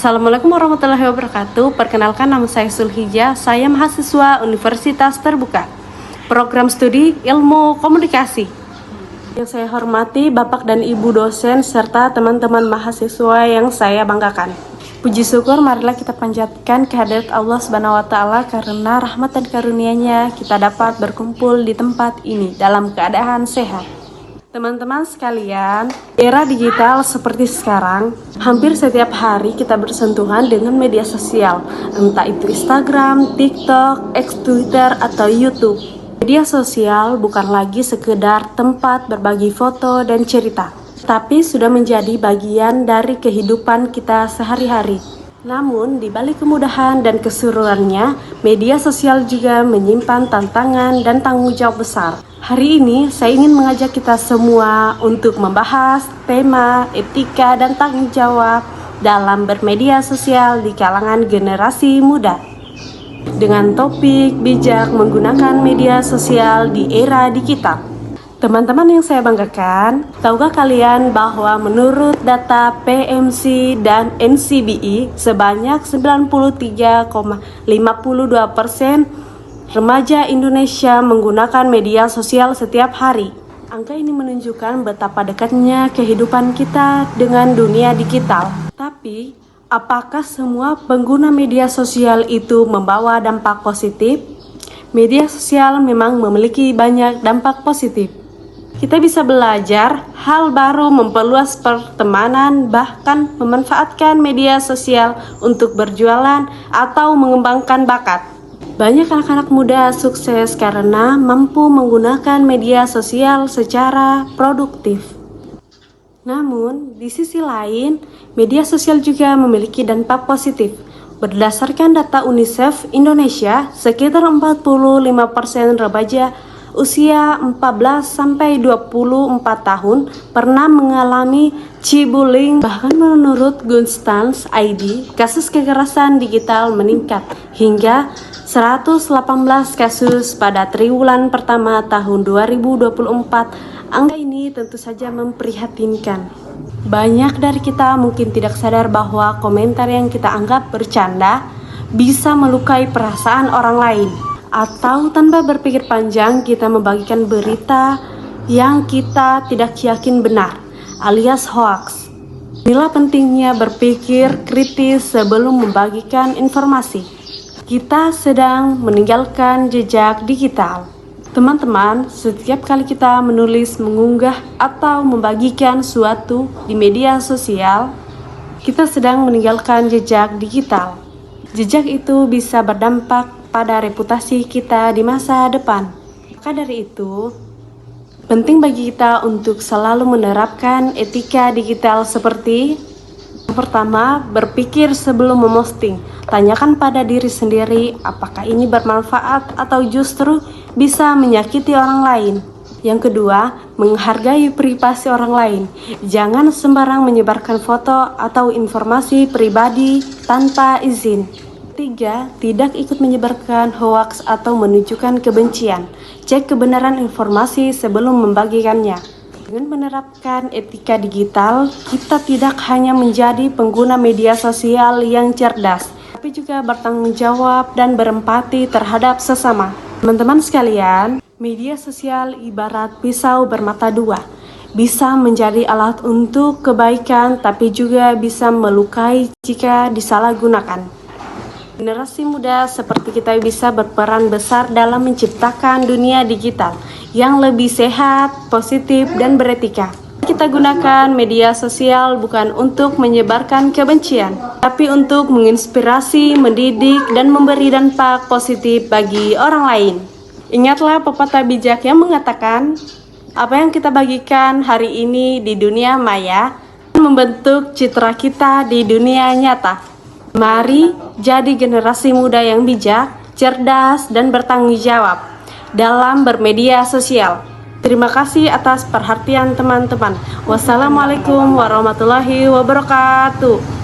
Assalamualaikum warahmatullahi wabarakatuh. Perkenalkan, nama saya Sulhijah. Saya mahasiswa Universitas Terbuka, program studi Ilmu Komunikasi. Yang saya hormati Bapak dan Ibu dosen serta teman-teman mahasiswa yang saya banggakan. Puji syukur marilah kita panjatkan kehadirat Allah Subhanahu wa taala, karena rahmat dan karunia-Nya kita dapat berkumpul di tempat ini dalam keadaan sehat. Teman-teman sekalian, era digital seperti sekarang, hampir setiap hari kita bersentuhan dengan media sosial, entah itu Instagram, TikTok, X, Twitter, atau YouTube. Media sosial bukan lagi sekedar tempat berbagi foto dan cerita, tapi sudah menjadi bagian dari kehidupan kita sehari-hari. Namun, di balik kemudahan dan keseruannya, media sosial juga menyimpan tantangan dan tanggung jawab besar. Hari ini, saya ingin mengajak kita semua untuk membahas tema etika dan tanggung jawab dalam bermedia sosial di kalangan generasi muda. Dengan topik bijak menggunakan media sosial di era digital. Teman-teman yang saya banggakan, tahukah kalian bahwa menurut data PMC dan NCBI, sebanyak 93,52% remaja Indonesia menggunakan media sosial setiap hari. Angka ini menunjukkan betapa dekatnya kehidupan kita dengan dunia digital. Tapi, apakah semua pengguna media sosial itu membawa dampak positif? Media sosial memang memiliki banyak dampak positif. Kita bisa belajar hal baru, memperluas pertemanan, bahkan memanfaatkan media sosial untuk berjualan atau mengembangkan bakat. Banyak anak-anak muda sukses karena mampu menggunakan media sosial secara produktif. Namun, di sisi lain, media sosial juga memiliki dampak positif. Berdasarkan data UNICEF Indonesia, sekitar 45% remaja usia 14-24 tahun pernah mengalami cyberbullying. Bahkan menurut Gunstans ID, kasus kekerasan digital meningkat hingga 118 kasus pada triwulan pertama tahun 2024. Angka ini tentu saja memprihatinkan. Banyak dari kita mungkin tidak sadar bahwa komentar yang kita anggap bercanda bisa melukai perasaan orang lain. Atau tanpa berpikir panjang kita membagikan berita yang kita tidak yakin benar, alias hoax. Inilah pentingnya berpikir kritis sebelum membagikan informasi. Kita sedang meninggalkan jejak digital. Teman-teman, setiap kali kita menulis, mengunggah, atau membagikan suatu di media sosial, kita sedang meninggalkan jejak digital. Jejak itu bisa berdampak pada reputasi kita di masa depan. Maka dari itu, penting bagi kita untuk selalu menerapkan etika digital seperti: yang pertama, berpikir sebelum memosting. Tanyakan pada diri sendiri apakah ini bermanfaat atau justru bisa menyakiti orang lain. Yang kedua, menghargai privasi orang lain. Jangan sembarang menyebarkan foto atau informasi pribadi tanpa izin. Tiga, tidak ikut menyebarkan hoaks atau menunjukkan kebencian. Cek kebenaran informasi sebelum membagikannya. Dengan menerapkan etika digital, kita tidak hanya menjadi pengguna media sosial yang cerdas, tapi juga bertanggung jawab dan berempati terhadap sesama. Teman-teman sekalian, media sosial ibarat pisau bermata dua. Bisa menjadi alat untuk kebaikan, tapi juga bisa melukai jika disalahgunakan. Generasi muda seperti kita bisa berperan besar dalam menciptakan dunia digital yang lebih sehat, positif, dan beretika. Kita gunakan media sosial bukan untuk menyebarkan kebencian, tapi untuk menginspirasi, mendidik, dan memberi dampak positif bagi orang lain. Ingatlah pepatah bijak yang mengatakan, apa yang kita bagikan hari ini di dunia maya membentuk citra kita di dunia nyata. Mari jadi generasi muda yang bijak, cerdas, dan bertanggung jawab dalam bermedia sosial. Terima kasih atas perhatian teman-teman. Wassalamualaikum warahmatullahi wabarakatuh.